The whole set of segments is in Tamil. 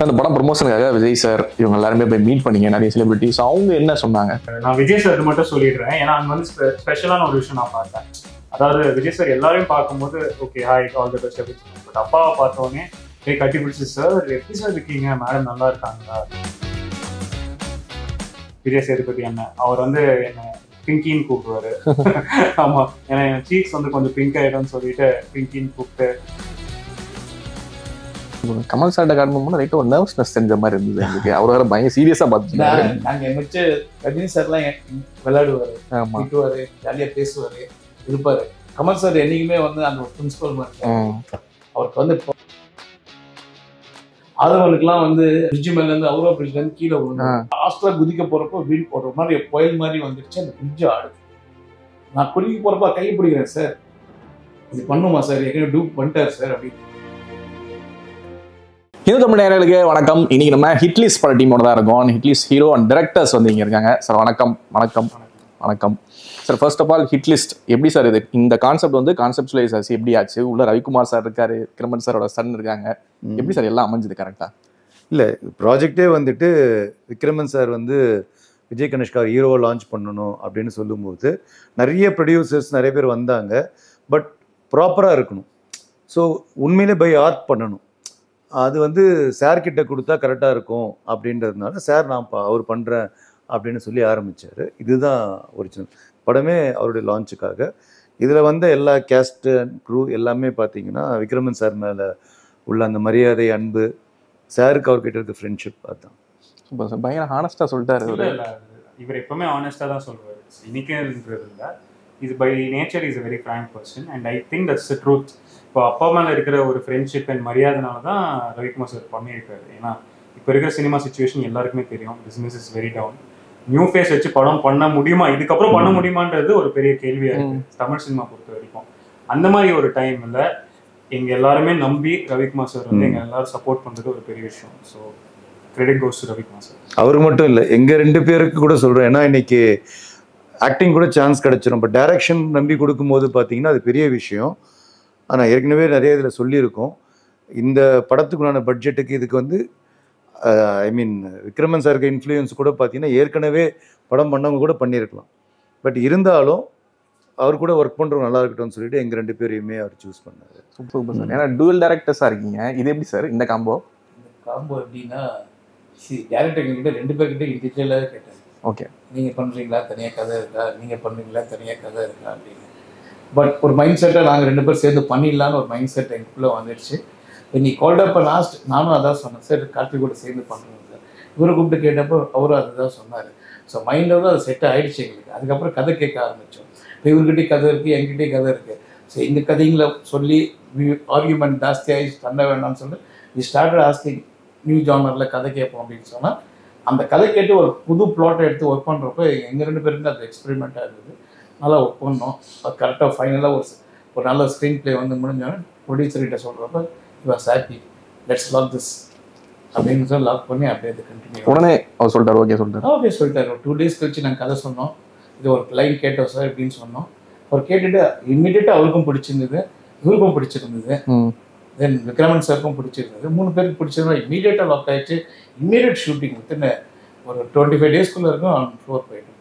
அந்த படம் ப்ரொமோஷனுக்காக விஜய் சார் இவங்க எல்லாருமே போய் மீட் பண்ணீங்க நிறைய செலிபிரிட்டிஸ். அவங்க என்ன சொன்னாங்க? நான் விஜய் சார் மட்டும் சொல்லிடுறேன். ஏன்னா அங்கே வந்து ஸ்பெஷலான ஒரு விஷயம் நான் பார்த்தேன். அதாவது விஜய் சார் எல்லாரையும் பார்க்கும்போது okay hi all the best அப்படின்னு. பட் அப்பாவை பார்த்தோன்னே போய் கட்டி பிடிச்சி சார் எப்படி சார் இருக்கீங்க, மேடம் நல்லா இருக்காங்களா. விஜய் சேதுபதி என்ன அவர் வந்து என்ன பிங்கின்னு கூப்பிடுவாரு. ஆமா, ஏன்னா என் சீக்ஸ் வந்து கொஞ்சம் பிங்க் ஆயிடும்னு சொல்லிட்டு பிங்கின்னு கூப்பிட்டு கமல் சார்ட்ட காரணம் ரைட்டு ஒரு நர்வஸ்னஸ் தெரிஞ்ச மாதிரி இருந்தது எனக்கு. அவர் வேற பயங்கர சீரியஸா பார்த்துட்டாரு. நாங்க எமிச்சு ரஜினி சார்லாம் விளையாடுவாரு, திட்டுவாரு, ஜாலியா பேசுவாரு, இருப்பாரு. கமல் சார் என்னைக்குமே வந்து அந்த ஒரு பிரின்சிபல் மாதிரி அவருக்கு வந்து ஆதவனுக்குலாம் வந்து பிரிட்ஜ் மேல இருந்து அவுரா பிரிட்ஜ்ல இருந்து கீழே விழுந்து லாஸ்ட்ல குதிக்க போறப்போ வீடு போடுற மாதிரி புயல் மாதிரி வந்துருச்சு. அந்த பிரிட்ஜ் ஆடுது. நான் குளிக்க போறப்ப கை பிடிக்கிறேன், சார் இது பண்ணுமா சார், ஏற்கனவே டூப் பண்ணிட்டாரு சார் அப்படின்னு. ஹிந்து தமிழ் நேயர்களுக்கு வணக்கம். இன்னைக்கு நம்ம ஹிட்லிஸ்ட் பட டீமோட தான் இருக்கோம். ஹிட்லிஸ்ட் ஹீரோ அண்ட் டைரக்டர்ஸ் வந்து இங்கே இருக்காங்க. சார் வணக்கம். வணக்கம் வணக்கம் sir. First of all hitlist எப்படி சார் இது இந்த கான்செப்ட் வந்து கான்செப்டுவலைஸ் ஆச்சு, எப்படி ஆச்சு? உள்ள ரவிக்குமார் சார் இருக்காரு, விக்ரமன் சாரோட சன் இருக்காங்க. எப்படி சார் எல்லாம் அமைஞ்சது கரெக்டா? இல்லை, ப்ராஜெக்டே வந்துட்டு விக்ரமன் சார் வந்து விஜய் கணேஷ்கார் ஹீரோவை லான்ச் பண்ணணும் அப்படின்னு சொல்லும்போது நிறைய ப்ரொடியூசர்ஸ் நிறைய பேர் வந்தாங்க. பட் ப்ராப்பராக இருக்கணும். ஸோ உண்மையிலே பை ஆர்ட் பண்ணணும். அது வந்து சார்கிட்ட கொடுத்தா கரெக்டாக இருக்கும் அப்படின்றதுனால சார் நான் அவர் பண்ணுறேன் அப்படின்னு சொல்லி ஆரம்பித்தார். இதுதான் ஒரிஜினல் படமே அவருடைய லான்ச்சுக்காக. இதில் வந்த எல்லா கேஸ்ட் அண்ட் க்ரூ எல்லாமே பார்த்தீங்கன்னா விக்ரமன் சார் மேலே உள்ள அந்த மரியாதை, அன்பு, சாருக்கு அவர்கிட்ட இருக்க ஃப்ரெண்ட்ஷிப் அதுதான். Super sir. பயங்கர ஹானஸ்டாக சொல்லிட்டாரு. இவர் எப்பவுமே ஆனஸ்டாக தான் சொல்லுவார். இன்னைக்குன்றது இல்லை, இது by nature is a very frank person and I think that's the truth. இப்போ அப்பா மேலே இருக்கிற ஒரு ஃப்ரெண்ட்ஷிப் அண்ட் மரியாதைனால தான் ரவிக்குமார் சார் பண்ணியிருக்காரு. ஏன்னா இப்போ இருக்கிற சினிமா சுச்சுவேஷன் எல்லாருக்குமே தெரியும், business is very down. New face வச்சு படம் பண்ண முடியுமா, இதுக்கப்புறம் பண்ண முடியுமான்றது ஒரு பெரிய கேள்வியாக இருக்குது தமிழ் சினிமா பொறுத்த வரைக்கும். அந்த மாதிரி ஒரு டைமில் எங்கள் எல்லாருமே நம்பி ரவிக்குமார் சார் வந்து எங்கள் எல்லாரும் சப்போர்ட் பண்ணுறது ஒரு பெரிய விஷயம். So credit goes to Ravikumar sir. அவருக்கு மட்டும் இல்லை, எங்கள் 2 பேருக்கு கூட சொல்கிறேன். ஏன்னா இன்னைக்கு ஆக்டிங் கூட சான்ஸ் கிடச்சிரும். இப்போ டைரக்ஷன் நம்பி கொடுக்கும்போது பார்த்தீங்கன்னா அது பெரிய விஷயம். ஆனால் ஏற்கனவே நிறைய இதில் சொல்லியிருக்கோம். இந்த படத்துக்குண்டான பட்ஜெட்டுக்கு இதுக்கு வந்து ஐ மீன் விக்ரமன் சாருக்கு இன்ஃப்ளூயன்ஸ் கூட பார்த்தீங்கன்னா ஏற்கனவே படம் பண்ணவங்க கூட பண்ணியிருக்கலாம். பட் இருந்தாலும் அவர் கூட ஒர்க் பண்ணுறவங்க நல்லா இருக்கட்டும்னு சொல்லிட்டு எங்கள் 2 பேரையுமே அவர் சூஸ் பண்ணார். Super sir. ஏன்னா டூவல் டைரக்டர்ஸாக இருக்கீங்க. இது எப்படி சார் இந்த காம்போ? எப்படின்னா டேரக்டர் கிட்ட 2 பேர்கிட்ட இண்டிவிஜுவலாக கேட்டார். ஓகே, நீங்கள் பண்ணுறீங்களா, தனியாக கதை இருக்கா, நீங்கள் பண்ணுறீங்களா, தனியாக கதை இருக்கா அப்படின்னு. பட் ஒரு மைண்ட் செட்டை நாங்கள் 2 பேர் சேர்ந்து பண்ணிடலான்னு ஒரு மைண்ட் செட் எங்களுக்குள்ளே வந்துடுச்சு. நீ கால்டப்போ லாஸ்ட் நானும் அதான் சொன்னேன், சார் கார்த்திக் கூட சேர்ந்து பண்ணுறோம் சார். இவரை கூப்பிட்டு கேட்டப்போ அவரும் அதுதான் சொன்னார். ஸோ மைண்டோட அது செட் ஆகிடுச்சு எங்களுக்கு. அதுக்கப்புறம் கதை கேட்க ஆரம்பித்தோம். இப்போ இவர்கிட்டே கதை இருக்குது, என்கிட்டே கதை இருக்குது. ஸோ இந்த கதைங்களை சொல்லி ஆர்கியூமெண்ட் ஜாஸ்தியாகி பண்ண வேண்டாம்னு சொல்லி வி ஸ்டார்டட் ஆஸ்கிங் நியூ ஜானரில் கதை கேட்போம் அப்படின்னு சொன்னால் அந்த கதை கேட்டு ஒரு புது பிளாட்டை எடுத்து ஒர்க் பண்ணுறப்போ எங்கள் 2 பேருக்கு அது எக்ஸ்பெரிமெண்ட்டாக இருக்குது. நல்லா ஒர்க் பண்ணோம். அது கரெக்டாக ஃபைனலாக ஒரு நல்ல ஸ்க்ரீன் பிளே வந்து முடிஞ்சோடனே ப்ரொடியூசர்கிட்ட சொல்கிறப்ப your happy, let's lock this அப்படின்னு சொல்லி லாக் பண்ணி அப்படியே அது கண்டினியூ. உடனே அவர் சொல்லிட்டார் ஓகே சொல்லிட்டாரு. ஓகே சொல்லிட்டாரு. ஒரு 2 days கழிச்சு நாங்கள் கதை சொன்னோம். இது ஒரு லைன் கேட்டோம் சார் அப்படின்னு சொன்னோம். அவர் கேட்டுட்டு இம்மிடியட்டாக அவருக்கும் பிடிச்சிருந்தது, இவருக்கும் பிடிச்சிருந்தது, தென் விக்ரமன் சாருக்கும் பிடிச்சிருந்தது. 3 பேருக்கு பிடிச்சிருந்தா இம்மீடியட்டாக லாக் ஆகிடுச்சு. இம்மீடியட் ஷூட்டிங் வித்தின் ஒரு 25 daysக்குள்ளே இருக்கும் ஆன் ஃப்ளோர் போயிட்டு.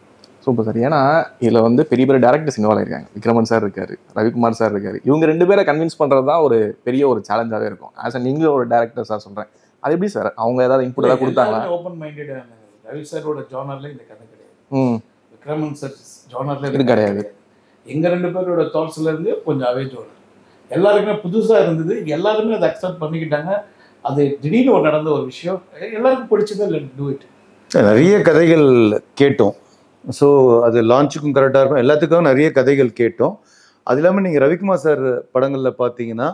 Super sir. ஏன்னா இதில் வந்து பெரிய பெரிய டேரக்டர்ஸ் இன்வால்வ் ஆயிருக்காங்க. விக்ரமன் சார் இருக்காரு, ரவிக்குமார் சார் இருக்காரு. இவங்க 2 பேரை கன்வின்ஸ் பண்ணுறது தான் ஒரு பெரிய ஒரு சேலஞ்சாகவே இருக்கும். ஆஸ் நீங்களும் ஒரு டேரக்டர் சார் சொல்கிறேன், அது எப்படி சார் அவங்க ஏதாவது இன்புட் ஏதாவது கொடுத்தாங்களா? ஓப்பன் மைண்டடான ரவி சாரோட ஜானர்ல இந்த கதை கிடையாது, விக்ரமன் சார் ஜானர்ல இது கிடையாது. எங்க 2 பேரோட தாட்ஸ்ல இருந்து கொஞ்சம் அவே ஜோனர் எல்லாருக்குமே புதுசா இருந்தது. எல்லாருமே அதை அக்செப்ட் பண்ணிக்கிட்டாங்க. அது திடீர்னு நடந்த ஒரு விஷயம், எல்லாருக்கும் பிடிச்சது. Led to it. நிறைய கதைகள் கேட்டோம். ஸோ அது லான்ச்சுக்கும் கரெக்டாக இருக்கும். எல்லாத்துக்கும் நிறைய கதைகள் கேட்டோம். அது இல்லாமல் நீங்கள் ரவிக்குமார் சார் படங்களில் பார்த்தீங்கன்னா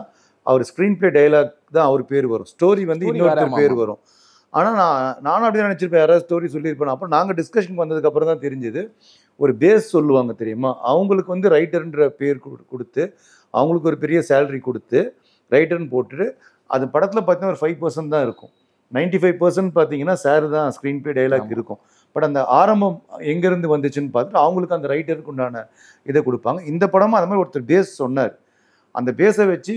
அவர் ஸ்க்ரீன் பிளே டைலாக் தான் அவர் பேர் வரும், ஸ்டோரி வந்து இன்னொருத்தர் பேர் வரும். ஆனால் நானும் அப்படி தான் நினச்சிருப்பேன், யாராவது ஸ்டோரி சொல்லியிருப்பேன். அப்புறம் நாங்கள் டிஸ்கஷனுக்கு வந்ததுக்கப்புறம் தான் தெரிஞ்சுது ஒரு பேஸ் சொல்லுவாங்க தெரியுமா, அவங்களுக்கு வந்து ரைட்டர்ன்ற பேர் கொடுத்து அவங்களுக்கு ஒரு பெரிய சேலரி கொடுத்து ரைட்டர்னு போட்டுட்டு அது படத்தில் பார்த்தீங்கன்னா ஒரு 5% தான் இருக்கும். 95% பார்த்தீங்கன்னா சார் தான் ஸ்க்ரீன் பிளே டைலாக் இருக்கும். பட் அந்த ஆரம்பம் எங்கேருந்து வந்துச்சுன்னு பார்த்துட்டு அவங்களுக்கு அந்த ரைட்டருக்கு உண்டான இதை கொடுப்பாங்க. இந்த படமும் அது மாதிரி ஒருத்தர் பேஸ் சொன்னார். அந்த பேஸை வச்சு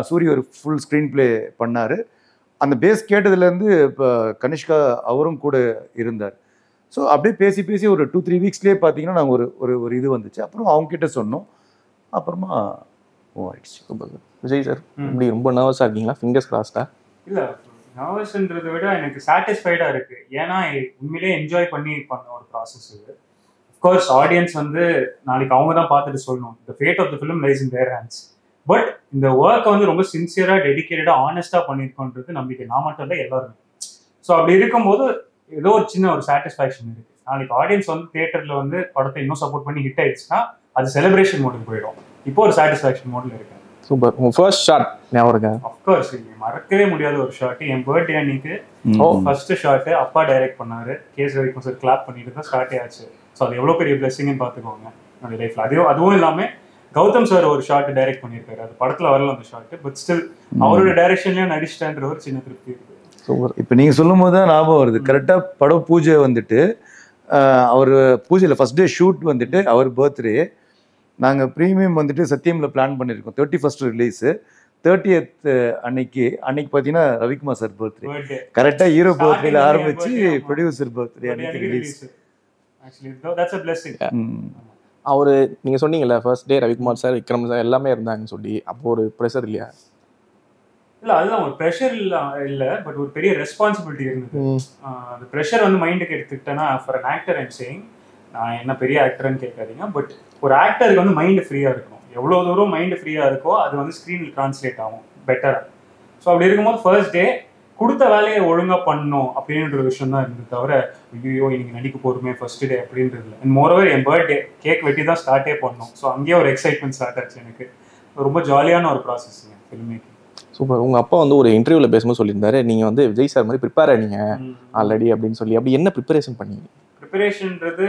சூரிய ஒரு ஃபுல் ஸ்க்ரீன் பிளே பண்ணார். அந்த பேஸ் கேட்டதுலேருந்து இப்போ கனிஷ்கா அவரும் கூட இருந்தார். ஸோ அப்படியே பேசி பேசி ஒரு 2-3 வீக்ஸ்லேயே பார்த்தீங்கன்னா நாங்கள் ஒரு இது வந்துச்சு. அப்புறம் அவங்க கிட்ட சொன்னோம், அப்புறமா ஆயிடுச்சு. விஜய் சார் இப்படி ரொம்ப நர்வஸாக இருக்கீங்களா? ஃபிங்கர்ஸ் கிராஸ்டா? இல்லை, நர்வஸ்ன்றதை விட எனக்கு சாட்டிஸ்ஃபைடாக இருக்குது. ஏன்னா உண்மையிலேயே என்ஜாய் பண்ணி பண்ண ஒரு ப்ராசஸ் இது. அஃப்கோர்ஸ் ஆடியன்ஸ் வந்து நாளைக்கு அவங்க தான் பார்த்துட்டு சொல்லணும், the fate of the film lies in their hands. But இந்த ஒர்க்கை வந்து ரொம்ப சின்சியராக, டெடிக்கேட்டடாக, ஆனஸ்டாக பண்ணியிருக்கோன்றது நம்பிக்கை நான் மட்டும் இல்லை, எல்லாருமே. ஸோ அப்படி இருக்கும்போது ஏதோ ஒரு சின்ன ஒரு சாட்டிஸ்ஃபேக்ஷன் இருக்குது. நாளைக்கு ஆடியன்ஸ் வந்து தியேட்டரில் வந்து படத்தை இன்னும் சப்போர்ட் பண்ணி ஹிட் ஆயிடுச்சுன்னா அது செலிப்ரேஷன் மோடுக்கு போயிடும். இப்போ ஒரு சாட்டிஸ்ஃபேக்ஷன் மோடில் இருக்கேன். சூப்பர். உங்க ஃபர்ஸ்ட் ஷாட் ஞாபகம் இருக்கா? அஃப்கோர்ஸ் மறக்கவே முடியாத ஒரு ஷாட். என் பர்த்டே அன்னைக்கு ஃபர்ஸ்ட் ஷாட்டு அப்பா டைரக்ட் பண்ணாரு. கேஸ் வரைக்கும் சார் கிளாப் பண்ணிட்டு தான் ஸ்டார்ட்டே ஆச்சு. ஸோ அது எவ்வளோ பெரிய பிளெஸிங்னு பார்த்துக்கோங்க என்னோட லைஃப்ல. அதுவும் இல்லாமல் கௌதம் சார் ஒரு ஷாட் டைரக்ட் பண்ணியிருக்காரு. அது படத்தில் வரல அந்த ஷாட்டு, பட் ஸ்டில் அவரோட டைரக்ஷன்லேயும் நடிச்சிட்டேன்ற ஒரு சின்ன திருப்தி இருக்கு. சூப்பர். இப்போ நீங்கள் சொல்லும் போது தான் ஞாபகம் வருது. கரெக்டாக படம் பூஜை வந்துட்டு அவர் பூஜையில் ஃபர்ஸ்ட் டே ஷூட் வந்துட்டு அவர் பர்த்டே. நாங்கள் ப்ரீமியம் வந்துட்டு சத்தியமில் பிளான் பண்ணியிருக்கோம். 31st release. 30th அன்னைக்கு பார்த்தீங்கன்னா ரவிக்குமார் சார் பர்த்டே. கரெக்டாக ஹீரோ பர்த்டேல ஆரம்பிச்சு ப்ரொடியூசர் பர்த்டே அன்னைக்கு ரிலீஸ். அவரு நீங்க சொன்னீங்கல்ல first day Ravikumar sir, Vikram sir எல்லாமே இருந்தாங்கன்னு சொல்லி, அப்போ ஒரு ப்ரெஷர் இல்லையா? இல்லை, அதுதான் ஒரு ப்ரெஷர் இல்லை, பட் ஒரு பெரிய ரெஸ்பான்சிபிலிட்டி இருந்தது. அந்த ப்ரெஷர் வந்து மைண்டுக்கு எடுத்துக்கிட்டேன்னா, for an actor I'm saying, நான் என்ன பெரிய ஆக்டர்னு கேட்காதீங்க, பட் ஒரு ஆக்டருக்கு வந்து மைண்டு ஃப்ரீயாக இருக்கணும். எவ்வளோ தூரம் மைண்டு ஃப்ரீயாக இருக்கோ அது வந்து ஸ்க்ரீனில் ட்ரான்ஸ்லேட் ஆகும் பெட்டராக. ஸோ அப்படி இருக்கும்போது ஃபர்ஸ்ட் டே கொடுத்த வேலையை ஒழுங்காக பண்ணணும் அப்படின்ற விஷயம் தான் இருந்தது தவிர, ஐயோ இன்னைக்கு நடிக்க போகிறோமே ஃபர்ஸ்ட் டே அப்படின்றது. And moreover N birthday cake வெட்டி தான் ஸ்டார்ட்டே பண்ணோம். ஸோ அங்கேயே ஒரு எக்ஸைட்மெண்ட் ஸ்டார்ட் ஆச்சு எனக்கு. ரொம்ப ஜாலியான ஒரு ப்ராசஸ்ங்க ஃபில்ம் மேக்கிங். சூப்பர். உங்கள் அப்பா வந்து ஒரு இன்டர்வியூவில் பேசும்போது சொல்லியிருந்தாரு, நீங்கள் வந்து விஜய் சார் மாதிரி ப்ரிப்பேர் ஆனீங்க ஆல்ரெடி அப்படின்னு சொல்லி. அப்படி என்ன ப்ரிப்பரேஷன் பண்ணீங்க? ப்ரிப்பரேஷன்றது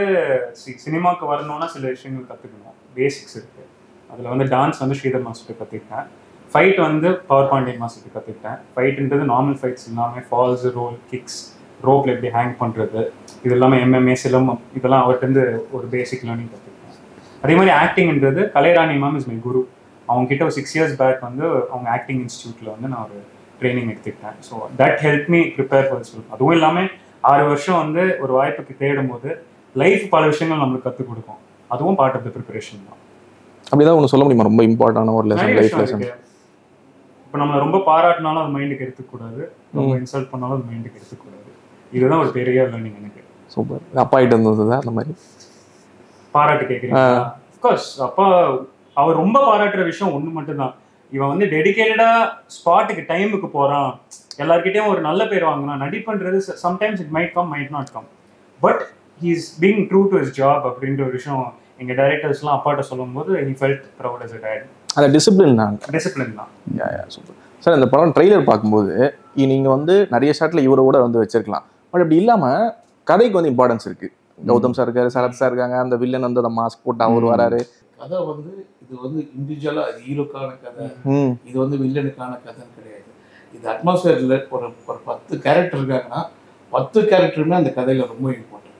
சினிமாவுக்கு வரணும்னா சில விஷயங்கள் கற்றுக்கணும். பேசிக்ஸ் இருக்குது. அதில் வந்து டான்ஸ் வந்து ஸ்ரீதர் மாஸ்டர் கற்றுக்கிட்டேன். ஃபைட் வந்து பவர் பாண்டியன் மாஸ்டர் கற்றுக்கிட்டேன். ஃபைட்டுன்றது நார்மல் ஃபைட்ஸ் இல்லாமல் ஃபால்ஸ், ரோல், கிக்ஸ், ரோப்பில் எப்படி ஹேங் பண்ணுறது, இது எல்லாமே MMA, சிலம்பம், இதெல்லாம் அவர்கிட்ட ஒரு பேசிக் லேர்னிங் கற்றுக்கிட்டேன். அதே மாதிரி ஆக்டிங்ன்றது கலைராணி மேம் இஸ் மை குரு. அவங்ககிட்ட ஒரு 6 years பேக் வந்து அவங்க ஆக்டிங் இன்ஸ்டியூட்டில் வந்து நான் ஒரு ட்ரைனிங் எடுத்துக்கிட்டேன். So that help me prepare for this film. அதுவும் இல்லாமல் 6 வருஷம் வந்து ஒரு வாய்ப்புக்கு தேடும் போது லைஃப் பல விஷயங்கள் நம்மளுக்கு கற்றுக் கொடுக்கும். அதுவும் பார்ட் ஆஃப் த ப்ரிப்பரேஷன் தான். அப்படிதான் ஒன்று சொல்ல முடியுமா? ரொம்ப இம்பார்ட்டன்டான ஒரு லெசன், லைஃப் லெசன். இப்போ நம்மளை ரொம்ப பாராட்டினாலும் அது மைண்டுக்கு எடுத்துக்கூடாது, ரொம்ப இன்சல்ட் பண்ணாலும் அது மைண்டுக்கு எடுத்துக்கூடாது. இதுதான் ஒரு பெரிய லேர்னிங் எனக்கு. சூப்பர். அப்பா கிட்ட இருந்தது அந்த மாதிரி பாராட்டு கேட்குறீங்க? அஃப்கோர்ஸ் அப்பா அவர் ரொம்ப பாராட்டுற விஷயம் ஒன்று மட்டும்தான். இவன் வந்து டெடிக்கேட்டடா ஸ்பாட்டுக்கு டைமுக்கு போறான், எல்லார்கிட்டையும் ஒரு நல்ல பேர் வாங்கினான். நடிப்புன்றது sometimes it might come, might not come, but he is being true to his job அப்படின்ற ஒரு விஷயம் எங்க டைரக்டர்ஸ்லாம் அப்பாட்ட சொல்லும் போது he felt proud as a dad. அந்த டிசிப்ளின் தான். Super sir. இந்த படம் ட்ரெய்லர் பார்க்கும்போது நீங்கள் வந்து நிறைய ஷாட்டில் இவரை கூட வந்து வச்சிருக்கலாம், பட் அப்படி இல்லாமல் கதைக்கு வந்து இம்பார்ட்டன்ஸ் இருக்குது. கௌதம் சார் இருக்காரு, சரத் சார் இருக்காங்க, அந்த வில்லன் வந்து அந்த மாஸ்க் போட்டு அவர் வராரு. கதை வந்து இது வந்து இண்டிவிஜுவலாக இது ஹீரோக்கான கதை, இது வந்து வில்லனுக்கான கதைன்னு கிடையாது. இது அட்மாஸ்பியரில் ஒரு 10 கேரக்டர் இருக்காங்கன்னா 10 கேரக்டருமே அந்த கதையில் ரொம்ப இம்பார்ட்டன்ட்.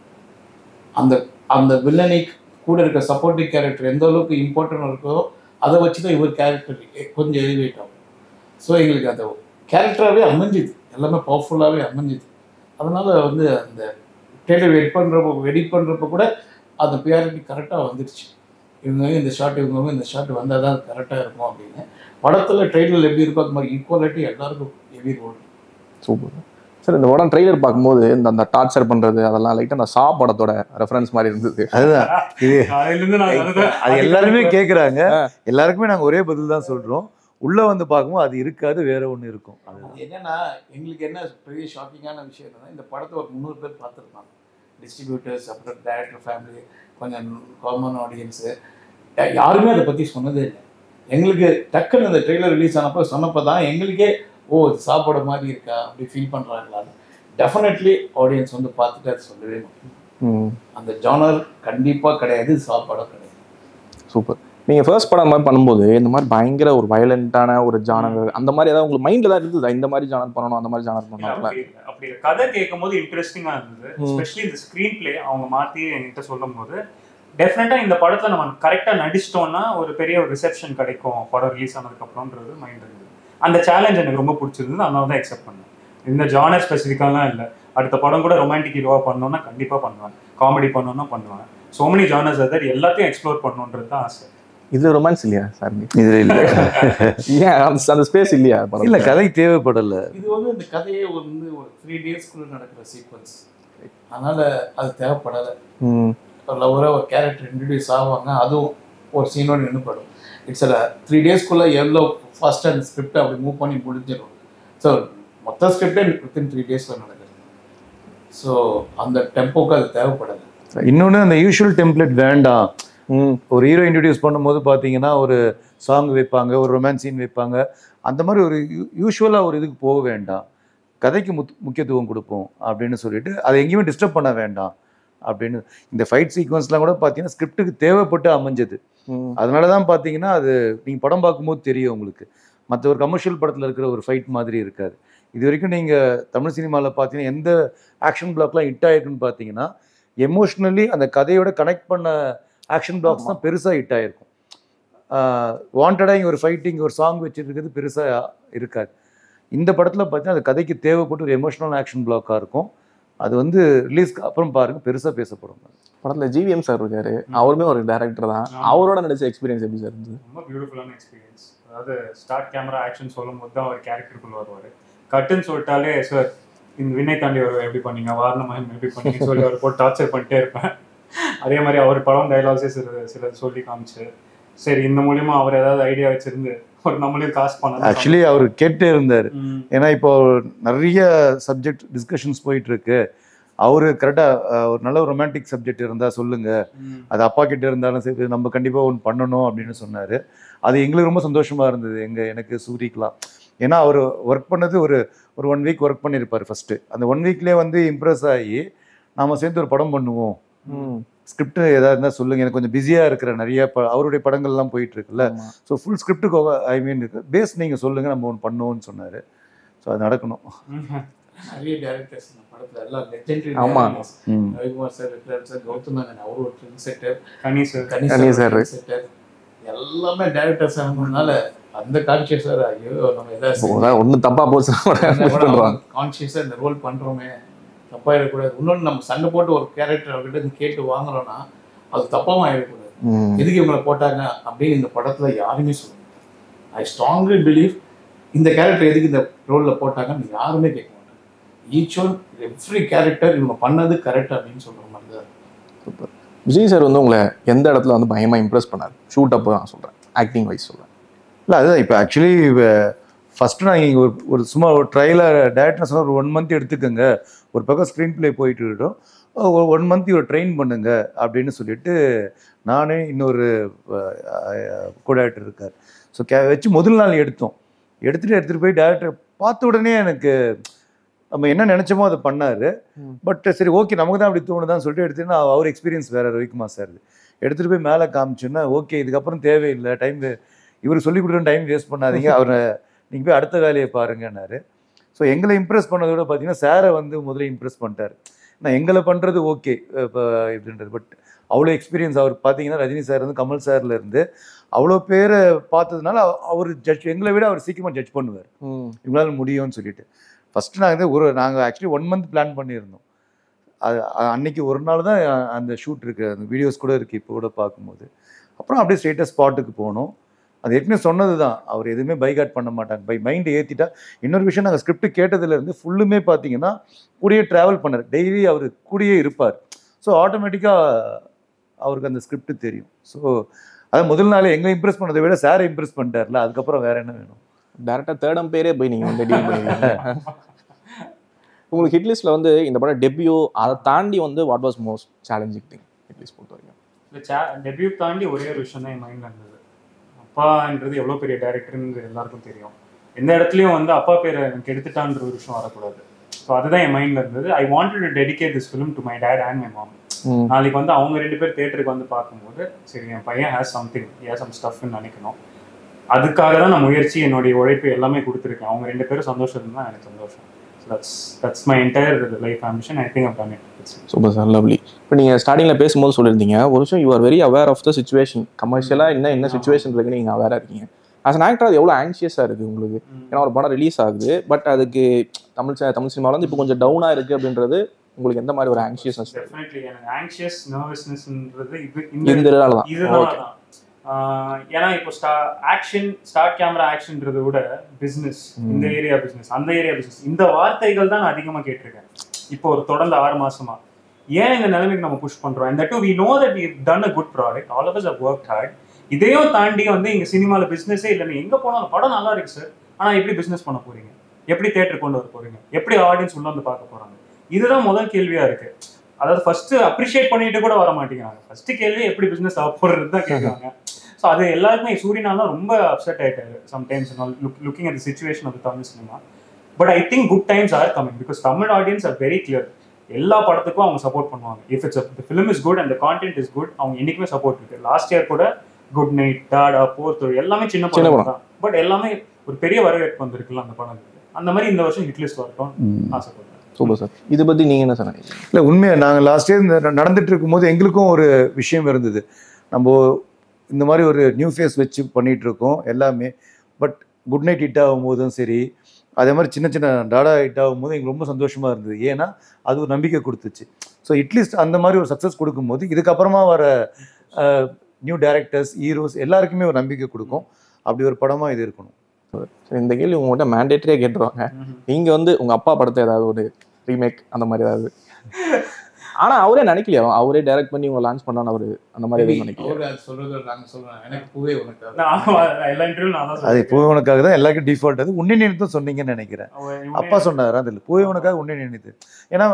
அந்த அந்த வில்லனை கூட இருக்க சப்போர்ட்டிவ் கேரக்டர் எந்த அளவுக்கு இம்பார்ட்டன்ட் இருக்கோ அதை வச்சு தான் இவர் கேரக்டர் கொஞ்சம் எலிவேட் ஆகும். ஸோ எங்களுக்கு அந்த கேரக்டராகவே அமைஞ்சுது, எல்லாமே பவர்ஃபுல்லாகவே அமைஞ்சுது. அதனால் வந்து அந்த ட்ரெய்லர் எடிட் பண்ணுறப்போ கூட அந்த பியாரிட்டி கரெக்டாக வந்துடுச்சு. இவங்க இந்த ஷாட் இந்த ஷாட் வந்தால் தான் கரெக்டாக இருக்கும் அப்படின்னு. படத்தில் ட்ரெய்லர் எப்படி இருக்கோ அது மாதிரி ஈக்குவாலிட்டி எல்லாருக்கும் எப்படி ஓடும். Super sir. இந்த படம் ட்ரெய்லர் பார்க்கும்போது அந்த டார்ச்சர் பண்ணுறது அதெல்லாம் லைட்டாக அந்த சா படத்தோட ரெஃபரன்ஸ் மாதிரி இருந்தது. அதுதான் இது அது எல்லாருமே கேட்குறாங்க. எல்லாருக்குமே நாங்கள் ஒரே பதில் தான் சொல்கிறோம். உள்ளே வந்து பார்க்கும்போது அது இருக்காது, வேற ஒன்று இருக்கும். அது என்னன்னா எங்களுக்கு என்ன பெரிய ஷாக்கிங்கான விஷயம் என்னன்னா, இந்த படத்தை ஒரு 300 பேர் பார்த்துருக்காங்க. டிஸ்ட்ரிபியூட்டர்ஸ், அப்புறம் டைரக்டர் ஃபேமிலி, கொஞ்சம் காமன் ஆடியன்ஸு, யாருமே அதை பற்றி சொன்னதே இல்லை. எங்களுக்கு டக்குன்னு அந்த ட்ரெய்லர் ரிலீஸ் சொன்னப்போ தான் எங்களுக்கே இது சாப்பாடு மாதிரி இருக்கா அப்படி ஃபீல் பண்ணுறாங்களா. டெஃபினெட்லி ஆடியன்ஸ் வந்து பார்த்துட்டு அது சொல்லவே மாட்டோம். அந்த ஜானர் கண்டிப்பாக கிடையாது, சாப்பாடும் கிடையாது. சூப்பர். நீங்கள் ஃபர்ஸ்ட் படம் மாதிரி பண்ணும்போது இந்த மாதிரி பயங்கர ஒரு வயலண்டான ஒரு ஜானர் அந்த மாதிரி ஏதாவது உங்களுக்கு மைண்டில் தான் இருந்தது, இந்த மாதிரி ஜானர் பண்ணணும் அந்த மாதிரி ஜானர் பண்ணணும்? அப்படி கதை கேட்கும் போது இன்ட்ரெஸ்டிங்காக இருந்தது. எஸ்பெஷலி இந்த ஸ்க்ரீன் பிளே அவங்க மாற்றி என்கிட்ட சொல்லும் போது டெஃபினட்டாக இந்த படத்தில் நம்ம கரெக்டாக நடிச்சிட்டோம்னா ஒரு பெரிய ஒரு ரிசெப்ஷன் கிடைக்கும் படம் ரிலீஸ் ஆனதுக்கப்புறம்ன்றது மைண்ட் இருந்தது. அந்த சேலஞ்ச் எனக்கு ரொம்ப பிடிச்சிருந்தது, அதனால தான் அக்செப்ட் பண்ணேன். இந்த ஜானர் ஸ்பெசிஃபிக்காலாம் இல்லை. அடுத்த படம் கூட ரொமான்டிக் ஹீரோவாக பண்ணோன்னா கண்டிப்பாக பண்ணுவேன், காமெடி பண்ணோன்னா பண்ணுவேன். ஸோ மெனி ஜானர்ஸ் அதர், எல்லாத்தையும் எக்ஸ்ப்ளோர் பண்ணணுன்றது தான் ஆசை. இது ரொமான்ஸ் இல்லையா சார்? இதுல இல்ல ஏன் அந்த ஸ்பேஸ் இல்லையா? இல்ல கதை தேவைப்படல. இது வந்து இந்த கதையே ஒரு 3 டேஸ்க்குள்ள நடக்கிற சீக்வன்ஸ், அதனால அது தேவைப்படலை. ஒரு கேரக்டர் இன்ட்ரடியூஸ் ஆவாங்க, அதுவும் ஒரு சீனோடு நின்றுப்படும். இட்ஸ் 3 டேஸ்க்குள்ள எவ்வளோ ஃபாஸ்ட்டாக அந்த ஸ்கிரிப்டை அப்படி மூவ் பண்ணி முடிஞ்சிடும். ஸோ மொத்த ஸ்கிரிப்டே வித்தின் 3 டேஸில் நடக்குது. ஸோ அந்த டெம்போக்கு அது தேவைப்படாது. இன்னொன்று அந்த யூஷுவல் டெம்ப்ளேட் வேண்டாம். ஒரு ஹீரோ இன்ட்ரடியூஸ் பண்ணும்போது பார்த்தீங்கன்னா ஒரு சாங் வைப்பாங்க, ஒரு ரொமான்ஸ் சீன் வைப்பாங்க, அந்த மாதிரி ஒரு யூஷுவலாக ஒரு இதுக்கு போக வேண்டாம், கதைக்கு முக்கியத்துவம் கொடுப்போம் அப்படின்னு சொல்லிட்டு அதை எங்கேயுமே டிஸ்டர்ப் பண்ண வேண்டாம் அப்படின்னு. இந்த ஃபைட் சீக்வன்ஸ்லாம் கூட பார்த்தீங்கன்னா ஸ்கிரிப்டுக்கு தேவைப்பட்டு அமைஞ்சது. அதனால தான் பார்த்தீங்கன்னா அது நீங்கள் படம் பார்க்கும்போது தெரியும் உங்களுக்கு. மற்ற ஒரு கமர்ஷியல் படத்தில் இருக்கிற ஒரு ஃபைட் மாதிரி இருக்காது. இது வரைக்கும் நீங்கள் தமிழ் சினிமாவில் பார்த்தீங்கன்னா எந்த ஆக்ஷன் பிளாக்லாம் ஹிட் ஆகிருக்குன்னு பார்த்தீங்கன்னா எமோஷ்னலி அந்த கதையோட கனெக்ட் பண்ண ஆக்ஷன் பிளாக்ஸ் தான் பெருசாக ஹிட் ஆகிருக்கும். வாண்டடாக இங்கே ஒரு ஃபைட்டிங் ஒரு சாங் வச்சுருக்கிறது பெருசாக இருக்காது. இந்த படத்தில் பார்த்தீங்கன்னா அது கதைக்கு தேவைப்பட்டு ஒரு எமோஷனல் ஆக்ஷன் பிளாக்காக இருக்கும். அது வந்து ரிலீஸ்க்கு அப்புறம் பாருங்கள் பெருசாக பேசப்படும். படத்தில் ஜிவிஎம் சார் இருக்காரு, அவருமே ஒரு டேரக்டர் தான். அவரோட நடிச்ச எக்ஸ்பீரியன்ஸ் எப்படி சார் இருந்தது? ரொம்ப பியூட்டிஃபுல்லான எக்ஸ்பீரியன்ஸ். அதாவது ஸ்டார்ட் கேமரா ஆக்ஷன் சொல்லும் போது தான் அவர் கேரக்டருக்குள்ள வருவார். கட்டுன்னு சொல்லிட்டாலே சார் இந்த வினை தாண்டி அவர் எப்படி பண்ணீங்க, வாரணமயம் எப்படி பண்ணீங்க சொல்லி அவர் போட்டு டார்ச்சர் பண்ணிட்டே இருப்பேன். அதே மாதிரி அவர் படம் டைலாக்ஸே சில சொல்லி காமிச்சு, சரி இந்த மூலியமா அவர் ஏதாவது ஐடியா வச்சிருந்து ஒரு நம்மளையும் காசு பண்ண ஆக்சுவலி அவர் கேட்டே இருந்தார். ஏன்னா இப்போ நிறைய சப்ஜெக்ட் டிஸ்கஷன்ஸ் போயிட்டு இருக்கு. அவரு கரெக்டாக ஒரு நல்ல ஒரு ரொமான்டிக் சப்ஜெக்ட் இருந்தால் சொல்லுங்க, அது அப்பா கிட்ட இருந்தாலும் சரி நம்ம கண்டிப்பாக ஒன்று பண்ணணும் அப்படின்னு சொன்னார். அது எங்களுக்கு ரொம்ப சந்தோஷமா இருந்தது, எனக்கு சூரிக்கலாம். ஏன்னா அவர் ஒர்க் பண்ணது ஒரு 1 வீக் ஒர்க் பண்ணியிருப்பார் ஃபர்ஸ்ட். அந்த 1 வீக்லேயே வந்து இம்ப்ரெஸ் ஆகி நாம சேர்ந்து ஒரு படம் பண்ணுவோம், ஸ்கிரிப்ட் ஏதாவது இருந்தால் சொல்லுங்க, எனக்கு கொஞ்சம் பிஸியாக இருக்கிற நிறைய அவருடைய படங்கள்லாம் போயிட்டு இருக்குல்ல. ஸோ ஃபுல் ஸ்கிரிப்டுக்கு ஐ மீன் பேஸ் நீங்கள் சொல்லுங்கள் நம்ம ஒன்று பண்ணுவோம்னு சொன்னார். ஸோ அது நடக்கணும். நிறைய டேரக்டர்ஸ் இந்த படத்தில் எல்லாம் லெஜெண்டரி. ரவிக்குமார் சார் இருக்கிறார், சார் கௌதம் மேனன் அவர் ஒரு ட்ரெண்ட் செட்டர், கனி சார் செட்டர், எல்லாமே டேரக்டர்ஸ் ஆனதுனால அந்த கான்சியஸாக ஐயோ நம்ம ஏதாவது ஒன்றும் தப்பாக போச்சு கான்சியஸாக இந்த ரோல் பண்ணுறோமே தப்பாக இருக்கக்கூடாது. இன்னொன்று நம்ம சண்டை போட்டு ஒரு கேரக்டர் அவர்கிட்ட கேட்டு வாங்குறோன்னா அது தப்பாகவும் ஆகிடக்கூடாது. எதுக்கு இவங்களை போட்டாங்க அப்படின்னு இந்த படத்தில் யாருமே சொல்லுவாங்க. ஐ ஸ்ட்ராங்லி பிலீவ் இந்த கேரக்டர் எதுக்கு இந்த ரோலில் போட்டாங்கன்னு யாருமே கேட்க மாட்டாங்க. ஈச் ஒன் எவ்ரி கேரக்டர் இவங்க பண்ணது கரெக்ட் அப்படின்னு சொல்கிற மாதிரி தான். சூப்பர். விஜய் சார் வந்து உங்களை எந்த இடத்துல வந்து பயமாக இம்ப்ரெஸ் பண்ணார்? ஷூட் அப்போ நான் சொல்கிறேன், ஆக்டிங் வைஸ் சொல்கிறேன். இல்லை அதுதான் இப்போ ஆக்சுவலி ஃபஸ்ட்டு நான் இங்கே ஒரு சும்மா ஒரு ட்ரையலாக டேரக்டர் சொன்னால் ஒரு 1 மந்த் எடுத்துக்கோங்க, ஒரு பக்கம் ஸ்க்ரீன் பிளே போயிட்டு இருக்கட்டும், ஒரு 1 மந்த் இவர் ட்ரெயின் பண்ணுங்க அப்படின்னு சொல்லிட்டு நானே இன்னொரு கோஆர்டினேட்டர் இருக்கார். ஸோ வச்சு முதல் நாள் எடுத்துகிட்டு போய் டேரக்டர் பார்த்த உடனே எனக்கு நம்ம என்ன நினச்சோமோ அதை பண்ணார். பட் சரி ஓகே நமக்கு தான் அப்படி தோணுதான்னு சொல்லிட்டு எடுத்துன்னா அவர் எக்ஸ்பீரியன்ஸ் வேறு ரவிக்குமார் சார் எடுத்துகிட்டு போய் மேலே காமிச்சோன்னா ஓகே இதுக்கப்புறம் தேவையில்லை, டைம் இவர் சொல்லிக் கொடுக்குற டைம் வேஸ்ட் பண்ணாதீங்க, அவரை நீங்கள் போய் அடுத்த வேலையை பாருங்கன்னாரு. ஸோ எங்களை இம்ப்ரெஸ் பண்ணதோட பார்த்தீங்கன்னா சாரை வந்து முதல்ல இம்ப்ரெஸ் பண்ணிட்டார். நான் எங்களை பண்ணுறது ஓகே இப்போ இப்படின்றது, பட் அவ்வளோ எக்ஸ்பீரியன்ஸ் அவர் பார்த்தீங்கன்னா ரஜினி சார் வந்து கமல் சார்ல இருந்து அவ்வளோ பேரை பார்த்ததுனால அவர் எங்களை விட அவர் சீக்கிரமாக ஜட்ஜ் பண்ணுவார், இவங்களால முடியும்னு சொல்லிட்டு. ஃபஸ்ட்டு நாங்கள் ஆக்சுவலி 1 மந்த் பிளான் பண்ணியிருந்தோம். அது அன்னைக்கு ஒரு நாள் தான் அந்த ஷூட் இருக்குது, அந்த வீடியோஸ் கூட இருக்குது இப்போ கூட பார்க்கும்போது. அப்புறம் அப்படியே ஸ்ட்ரெயிட்டாக ஸ்பாட்டுக்கு போனோம். அது ஏற்கனவே சொன்னது தான், அவர் எதுவுமே பைகாட் பண்ண மாட்டாங்க, மைண்டு ஏற்றிட்டா. இன்னொரு விஷயம் நாங்கள் ஸ்கிரிப்ட் கேட்டதுலேருந்து ஃபுல்லுமே பார்த்தீங்கன்னா கூடயே ட்ராவல் பண்ணார், டெய்லி அவர் கூடயே இருப்பார். ஸோ ஆட்டோமேட்டிக்காக அவருக்கு அந்த ஸ்கிரிப்ட் தெரியும். ஸோ அதை முதல் நாளே எங்களை இம்ப்ரெஸ் பண்ணதை விட சாரை இம்ப்ரெஸ் பண்ணிட்டார்ல, அதுக்கப்புறம் வேற என்ன வேணும். டேரக்டாக தேர்டம் பேரே போய் நீங்கள் வந்து டீல் பண்ணுவீங்க. உங்களுக்கு ஹிட்லிஸ்ட்டில் வந்து இந்த படம் டெபியூ அதை தாண்டி வந்து what was most challenging thing hit list பொறுத்த வரைக்கும்? இல்லை டெபியூ தாண்டி ஒரே ஒரு விஷயம் தான் என் மைண்டில் இருந்தது. அப்பான்றது எவ்வளோ பெரிய டேரக்டர்னு எல்லாருக்கும் தெரியும். எந்த இடத்துலையும் வந்து அப்பா பேரை எனக்கு எடுத்துட்டான்ற ஒரு விஷயம் வரக்கூடாது. ஸோ அதுதான் என் மைண்டில் இருந்தது. I wanted to dedicate this film to my dad and my mom. நாளைக்கு வந்து அவங்க 2 பேர் தேட்டருக்கு வந்து பார்க்கும்போது சரி என் பையன் ஹேஸ் சம் ஸ்டஃப்னு நினைக்கணும். அதுக்காக தான் நான் முயற்சி, என்னுடைய உழைப்பு எல்லாமே கொடுத்துருக்கேன். அவங்க 2 பேரும் சந்தோஷம் இருந்தால் எனக்கு சந்தோஷம். That's my entire life ambition. I think I've done it. Super sir, lovely. இப்போ நீங்கள் ஸ்டார்டிங்கில் பேசும்போது சொல்லியிருந்தீங்க ஒரு விஷயம், you are very aware of the situation. கமர்ஷியலாக என்ன சிச்சுவேஷன் இருக்குன்னு நீங்கள் அவேராக இருக்கீங்க. ஆஸ் அன் ஆக்டர் அது எவ்வளோ ஆங்ஷியஸாக இருக்குது உங்களுக்கு? ஏன்னா ஒரு படம் ரிலீஸ் ஆகுது, பட் அதுக்கு தமிழ் சினிமாவில் வந்து இப்போ கொஞ்சம் டவுனாக இருக்குது அப்படின்றது உங்களுக்கு எந்த மாதிரி ஒரு ஆங்ஷியஸ்னஸ்? டெஃபினெட்லி எனக்கு ஆங்ஷியஸ் நர்வஸ்னஸ்ன்றது இதனால தான். இதனால தான். ஏன்னா இப்போ ஸ்டார்ட் கேமரா ஆக்ஷன்றதை விட பிஸ்னஸ், இந்த ஏரியா பிஸ்னஸ், அந்த ஏரியா பிஸ்னஸ், இந்த வார்த்தைகள் தான் நான் அதிகமாக கேட்டிருக்கேன் இப்போ ஒரு தொடர்ந்து 6 மாசமா. ஏன் இந்த நிலைமைக்கு நம்ம புஷ் பண்றோம்? And that we know that we've done a good product, all of us have worked hard. இதையும் தாண்டி வந்து இங்க சினிமால பிசினஸே இல்லை, நீங்க எங்க போனாலும் படம் நல்லா இருக்கு சார், ஆனா எப்படி பிசினஸ் பண்ண போறீங்க, எப்படி தியேட்டர் கொண்டு வர போறீங்க, எப்படி ஆடியன்ஸ் உள்ள வந்து பார்க்க போறாங்க? இதுதான் முதல் கேள்வியா இருக்கு. அதாவது ஃபர்ஸ்ட் அப்ரிஷியேட் பண்ணிட்டு கூட வர மாட்டேங்கிறாங்க. ஃபர்ஸ்ட் கேள்வி எப்படி பிசினஸ் ஆக போறது தான் கேட்குறாங்க. ஸோ அது எல்லாருக்குமே சூரியனாலாம் ரொம்ப அப்செட் ஆயிட்டாரு sometimes looking at the situation of Tamil cinema. But I think good times are coming because Tamil audience are very clear. எல்லா படத்துக்கும் அவங்க சப்போர்ட் பண்ணுவாங்க. If it's the film is good and the content is good, அவங்க என்னைக்குமே சப்போர்ட் இருக்கு. லாஸ்ட் இயர் கூட குட் நைட், டாடா, போர் தொழில் எல்லாமே சின்ன படம் தான், பட் எல்லாமே ஒரு பெரிய வரவேற்பு வந்திருக்குல்ல அந்த படத்துக்கு. அந்த மாதிரி இந்த வருஷம் ஹிட்லிஸ்ட் வரட்டும் ஆசைப்படுறேன். Super sir. இதை பற்றி நீங்கள் என்ன சொன்னீங்க? இல்லை உண்மையாக நாங்கள் லாஸ்ட் இயர் இந்த நடந்துட்டு இருக்கும்போது எங்களுக்கும் ஒரு விஷயம் இருந்தது. நம்ம இந்த மாதிரி ஒரு நியூ ஃபேஸ் வச்சு பண்ணிகிட்டு இருக்கோம் எல்லாமே. பட் குட் நைட் ஹிட் ஆகும்போதும் சரி, அதே மாதிரி சின்ன சின்ன டாடா ஹிட் ஆகும்போது எங்களுக்கு ரொம்ப சந்தோஷமாக இருந்தது. ஏன்னா அது ஒரு நம்பிக்கை கொடுத்துச்சு. ஸோ அட்லீஸ்ட் அந்த மாதிரி ஒரு சக்ஸஸ் கொடுக்கும்போது இதுக்கப்புறமா வர நியூ டைரக்டர்ஸ், ஹீரோஸ் எல்லாருக்குமே ஒரு நம்பிக்கை கொடுக்கும். அப்படி ஒரு படமாக இது இருக்கணும். இந்த கேள்வி உங்கள்கிட்ட மேண்டேட்டரியாக கேட்டுருவாங்க. நீங்கள் வந்து உங்கள் அப்பா படத்தை ஏதாவது ஒரு ரீமேக் அந்த மாதிரி ஏதாவது, ஆனால் அவரே நினைக்கலையா, அவரே டைரக்ட் பண்ணி உங்களை லான்ச் பண்ணான்னு அவர் அந்த மாதிரி எதுவும் நினைக்கல? அது பூவே உனக்காக தான் எல்லாருக்கும் டிஃபால்ட். அது உன்னை நினைத்து சொன்னீங்கன்னு நினைக்கிறேன். அப்பா சொன்னார் அதில் பூவே உனக்காக உன்னை நினைத்து. ஏன்னா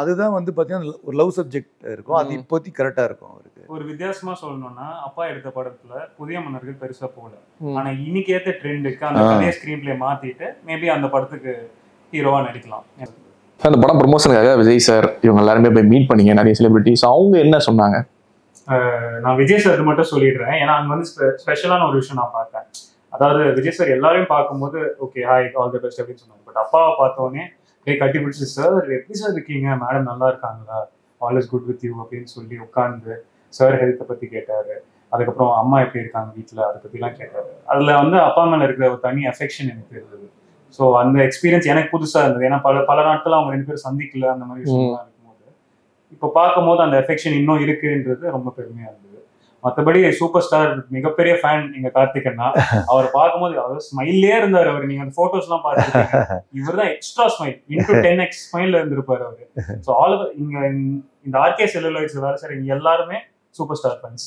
அதுதான் வந்து பார்த்தீங்கன்னா ஒரு லவ் சப்ஜெக்ட் இருக்கும். அது இப்போதைக்கு கரெக்டாக இருக்கும் அவருக்கு. ஒரு வித்தியாசமா சொல்லணும்னா அப்பா எடுத்த படத்துல புதிய மன்னர்கள் பெருசா போகல, ஆனா இன்னைக்கு ஏத்த ட்ரெண்டுக்கு அந்த கதையை ஸ்கிரீன் பிளே மாத்திட்டு மேபி அந்த படத்துக்கு ஹீரோவா நடிக்கலாம். அந்த படம் ப்ரொமோஷனுக்காக விஜய் சார் இவங்க எல்லாருமே போய் மீட் பண்ணீங்க, நிறைய செலிபிரிட்டிஸ். அவங்க என்ன சொன்னாங்க? நான் விஜய் சார் மட்டும் சொல்லிடுறேன், ஏன்னா அங்க வந்து ஸ்பெஷலான ஒரு விஷயம் நான் பார்த்தேன். அதாவது விஜய் சார் எல்லாரையும் பார்க்கும்போது okay hi all the best அப்படின்னு சொன்னாங்க. பட் அப்பாவை பார்த்தோன்னே கட்டி பிடிச்சி சார் எப்படி சார் இருக்கீங்க, மேடம் நல்லா இருக்காங்களா, all is good with you அப்படின்னு சொல்லி உட்காந்து சார் ஹெல்த்தை பத்தி கேட்டாரு. அதுக்கப்புறம் அம்மா எப்படி இருக்காங்க வீட்டில் அதை பத்திலாம் கேட்டாரு. அதுல வந்து அப்பா மேல இருக்கிற ஒரு தனி அஃபெக்ஷன் எனக்கு இருந்தது. ஸோ அந்த எக்ஸ்பீரியன்ஸ் எனக்கு புதுசாக இருந்தது. ஏன்னா பல நாட்கள் அவங்க 2 பேரும் சந்திக்கல, அந்த மாதிரி விஷயம்லாம் இருக்கும்போது இப்போ பார்க்கும்போது அந்த எஃபெக்ஷன் இன்னும் இருக்குன்றது ரொம்ப பெருமையா இருந்தது. மற்றபடி சூப்பர் ஸ்டார் மிகப்பெரிய ஃபேன் எங்க கார்த்திகண்ணா. அவர் பார்க்கும்போது அவர் ஸ்மைல்லே இருந்தார். அவர் நீங்க அந்த போட்டோஸ் எல்லாம் பார்த்துருக்கீங்க, இவர் தான் எக்ஸ்ட்ரா ஸ்மைல் இன்டூ 10x ஸ்மைல்ல இருந்திருப்பாரு அவரு. ஸோ ஆல் இங்க இந்த ஆர்கே செல்லுலாய்ட்ஸ் வேற சார் இங்க எல்லாருமே சூப்பர் ஸ்டார் ஃபேன்ஸ்.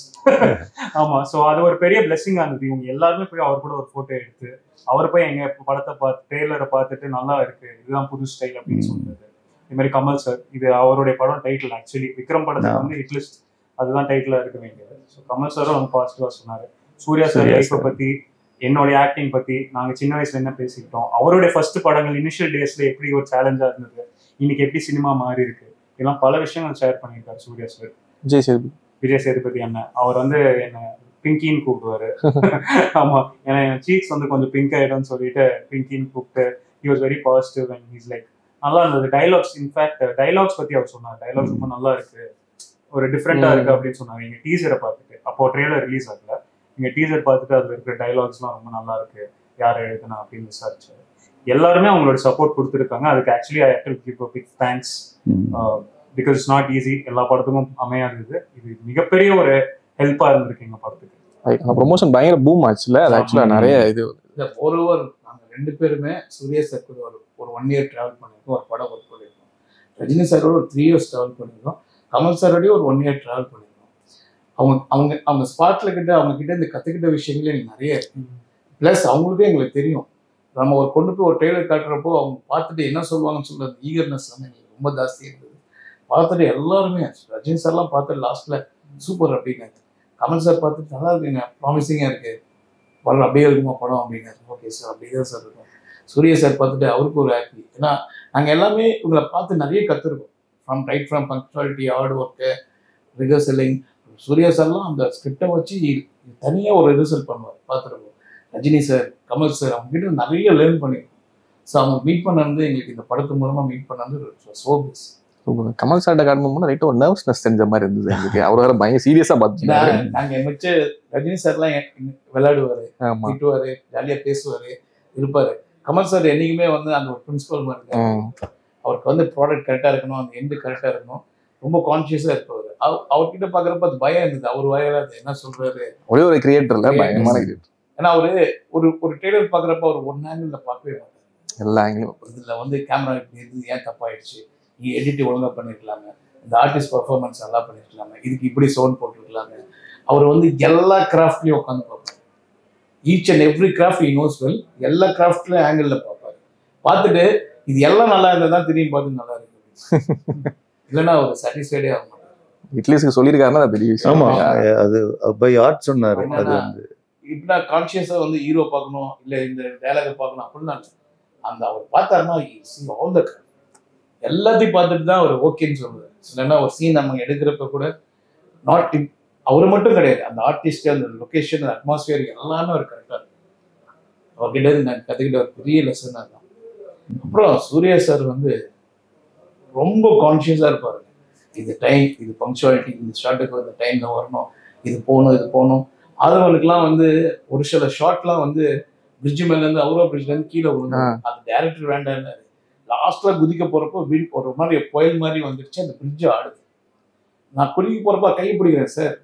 ஆமா, ஸோ அது ஒரு பெரிய பிளெஸிங் ஆனது. இவங்க எல்லாருமே போய் அவர் கூட ஒரு போட்டோ எடுத்து அவர் போய் எங்க படத்தை பார்த்து ட்ரெய்லரை பார்த்துட்டு நல்லா இருக்கு, இதுதான் புது ஸ்டைல் அப்படின்னு சொல்றது. இது மாதிரி கமல் சார், இது அவருடைய படம் டைட்டில். ஆக்சுவலி விக்ரம் படத்துக்கு வந்து ஹிட்லிஸ்ட் அதுதான் டைட்டிலா இருக்க வேண்டியது. ஸோ கமல் சாரும் ரொம்ப பாசிட்டிவா சொன்னாரு. சூர்யா சார் லைஃப்பை பத்தி, என்னுடைய ஆக்டிங் பத்தி நாங்க சின்ன வயசுல என்ன பேசிக்கிட்டோம், அவருடைய ஃபர்ஸ்ட் படங்கள் இனிஷியல் டேஸ்ல எப்படி ஒரு சேலஞ்சா இருந்தது, இன்னைக்கு எப்படி சினிமா மாறி இருக்கு, இதெல்லாம் பல விஷயங்கள் ஷேர் பண்ணியிருக்காரு சூர்யா சார். விஜய் சேதுபதி அண்ணன் அவர் வந்து என்ன பிங்கின்னு கூப்பிடுவாரு. ஆமா, ஏன்னா என் சீக்ஸ் வந்து கொஞ்சம் பிங்க் ஆயிடும்னு சொல்லிட்டு பிங்கின்னு கூப்பிட்டு he was very positive and he's like நல்லா இருந்தது டைலாக்ஸ். இன்ஃபேக்ட் டைலாக்ஸ் பத்தி அவர் சொன்னார், டைலாக்ஸ் ரொம்ப நல்லா இருக்கு, ஒரு டிஃப்ரெண்டா இருக்கு அப்படின்னு சொன்னாங்க. எங்க டீசரை பார்த்துட்டு, அப்போ ட்ரெய்லர் ரிலீஸ் ஆகல, எங்க டீசர் பார்த்துட்டு அதுல இருக்கிற டைலாக்ஸ்லாம் ரொம்ப நல்லா இருக்கு, யார் எழுதுனா அப்படின்னு விசாரிச்சாரு. எல்லாருமே அவங்களோட சப்போர்ட் கொடுத்துருக்காங்க. அதுக்கு actually I have to give a big thanks because it's not easy. எல்லா படத்துக்கும் அமையாது. இது மிகப்பெரிய ஒரு ஹெல்ப்பா இருந்திருக்கு எங்க படத்துக்கு. அந்த ப்ரொமோஷன் பயங்கர பூம் ஆச்சுல, அது ஆக்சுவலா நிறைய இது இந்த ஒருவர் நாங்கள் 2 பேருமே சூர்யா சார் கூட ஒரு 1 year ட்ராவல் பண்ணியிருக்கோம், ஒரு படம் ஒர்க் பண்ணியிருக்கோம். ரஜினி சாரோட ஒரு 3 years ட்ராவல் பண்ணியிருக்கோம். கமல் சாரோடய ஒரு 1 year ட்ராவல் பண்ணியிருக்கோம். அவங்க ஸ்பாட்ல கிட்ட அவங்க கிட்ட இந்த கற்றுக்கிட்ட விஷயங்களே எனக்கு நிறைய இருக்கு. ப்ளஸ் அவங்களுக்கே எங்களுக்கு தெரியும், நம்ம ஒரு கொண்டு போய் ஒரு ட்ரெய்லர் காட்டுறப்போ அவங்க பார்த்துட்டு என்ன சொல்லுவாங்கன்னு சொல்ற ஈகர்னஸ் வந்து எங்களுக்கு ரொம்ப ஜாஸ்தி இருந்தது. பார்த்துட்டு எல்லாருமே ரஜினி சார்லாம் பார்த்துட்டு லாஸ்ட்ல சூப்பர் அப்படின்னாங்க. கமல் சார் பார்த்துட்டு நல்லா இருக்குங்க, ப்ராமிசிங்காக இருக்கு, வரல அப்படியே இருக்குமா படம் அப்படின்னாரு. ஓகே சார் அப்படிதான் சார் இருக்கும். சூர்யா சார் பார்த்துட்டு அவருக்கு ஒரு ஹாப்பி. ஏன்னா நாங்கள் எல்லாமே இவங்களை பார்த்து நிறைய கற்றுருக்கோம். From punctuality, hard work, rehearsing. Suriya சார்லாம் அந்த ஸ்கிரிப்டை வச்சு தனியாக ஒரு ரிஹர்சல் பண்ணுவார், பார்த்துருக்கோம். ரஜினி சார், கமல் சார் அவங்க கிட்ட நிறைய லேர்ன் பண்ணியிருக்கோம். ஸோ அவங்க மீட் பண்ணது எங்களுக்கு இந்த படத்து மூலமாக மீட் பண்ணது ஸோ பெஸ்ட். கமல் சார்ட்ட காட்டும்போது ரைட்டு ஒரு நர்வஸ்னஸ் செஞ்ச மாதிரி இருந்தது எனக்கு. அவர் வேற பயங்கர சீரியஸா பார்த்துட்டாரு. நாங்க மிச்ச ரஜினி சார்லாம் விளையாடுவாரு, ஆமா திட்டுவாரு, ஜாலியா பேசுவாரு, இருப்பாரு. கமல் சார் என்னைக்குமே வந்து அந்த ஒரு பிரின்சிபல் மாதிரி இருக்காரு. அவருக்கு வந்து ப்ராடக்ட் கரெக்டா இருக்கணும், அந்த எண்டு கரெக்டா இருக்கணும், ரொம்ப கான்சியஸா இருப்பாரு. அவர்கிட்ட பாக்குறப்ப அது பயம் இருந்தது. அவர் வாயில அது என்ன சொல்றாரு, ஒரே ஒரு கிரியேட்டர்ல பயங்கரமான கிரியேட்டர். ஏன்னா அவரு ஒரு ட்ரெய்லர் பாக்குறப்ப அவர் ஒன் ஆங்கிள் பார்க்கவே மாட்டாரு. எல்லா ஆங்கிலும் இதுல வந்து கேமரா இப்படி இருந்து ஏன் தப்பாயிடுச்சு, நீ எடிட் ஒழுங்கா பண்ணிருக்கலாமே, இந்த ஆர்டிஸ்ட் பர்ஃபார்மன்ஸ் நல்லா பண்ணிருக்கலாமே, இதுக்கு இப்படி சவுண்ட் போட்டுருக்கலாமே. அவர் வந்து எல்லா கிராஃப்ட்லயும் உட்காந்து பார்ப்பாரு. Each and every craft he knows well. எல்லா கிராஃப்ட்லயும் ஆங்கிள் பார்ப்பாரு. பார்த்துட்டு இது எல்லாம் நல்லா இருந்தா தான் திரும்பி பார்த்து நல்லா இருக்கு, இல்லைன்னா அவர் சாட்டிஸ்ஃபைடே ஆக மாட்டார். இட்லிஸ்க்கு சொல்லியிருக்காருன்னா அது பெரிய விஷயம். ஆமா, அது பை ஆர்ட் சொன்னாரு. அது வந்து இப்படின்னா கான்சியஸா வந்து ஹீரோ பார்க்கணும், இல்ல இந்த டயலாக பார்க்கணும் அப்படின்னா அந்த அவர் பார்த்தாருன்னா ஆல் த எல்லாத்தையும் பார்த்துட்டு தான் அவர் ஓகேன்னு சொல்லுவார். இல்லைன்னா ஒரு சீன் நம்ம எடுக்கிறப்ப கூட நாட் அவர் மட்டும் கிடையாது, அந்த ஆர்டிஸ்ட், அந்த லொக்கேஷன், அட்மாஸ்பியர் எல்லாமே அவர் கரெக்டாக இருக்கும். அவர்கிட்ட இருந்து நான் கற்றுக்கிட்ட ஒரு பெரிய லெசன் தான். அப்புறம் சூர்யா சார் வந்து ரொம்ப கான்சியஸாக இருப்பாரு. இது டைம், இது பங்க்சுவாலிட்டி, இந்த ஷார்ட்டுக்கு இந்த டைமில் வரணும், இது போகணும். ஆதவனுக்குலாம் வந்து ஒரு சில ஷார்ட்லாம் வந்து பிரிட்ஜ் மேலேருந்து அவுரா பிரிட்ஜ்லேருந்து கீழே விழுந்தாங்க. அது டேரக்டர் வேண்டாம்னாரு. லாஸ்ட்ல குதிக்க போறப்போ ஒரு மாதிரி புயல் மாதிரி வந்துருச்சு, அந்த பிரிட்ஜ் ஆடுது. நான் குளிக்க போறப்ப கை பிடிக்கிறேன், சார்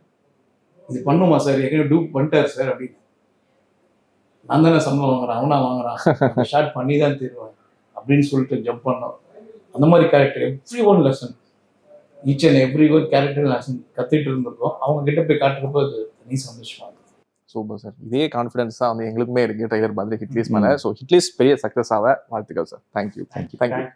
இது பண்ணுமா சார், எங்கே டூப் பண்ணிட்டாரு சார் அப்படின்னு. நான் தானே சம்பளம் வாங்குறேன், அவனா வாங்குறான், ஷார்ட் பண்ணி தான் தருவேன் அப்படின்னு சொல்லிட்டு ஜம்ப் பண்ணோம். அந்த மாதிரி character every one lesson, each and every one character lesson கற்றுட்டு இருந்திருக்கோம். அவங்க கிட்ட போய் காட்டுறப்போ அது தனி சந்தோஷமா இருக்கு. Super sir. இதே கான்ஃபிடன்ஸ் தான் வந்து எங்களுக்குமே இருக்கு ட்ரைலர் பார்த்து ஹிட்லிஸ்ட் மேலே. ஸோ ஹிட்லிஸ்ட் பெரிய சக்ஸஸ் ஆக வாழ்த்துக்கள் சார். தேங்க்யூ. தேங்க்யூ.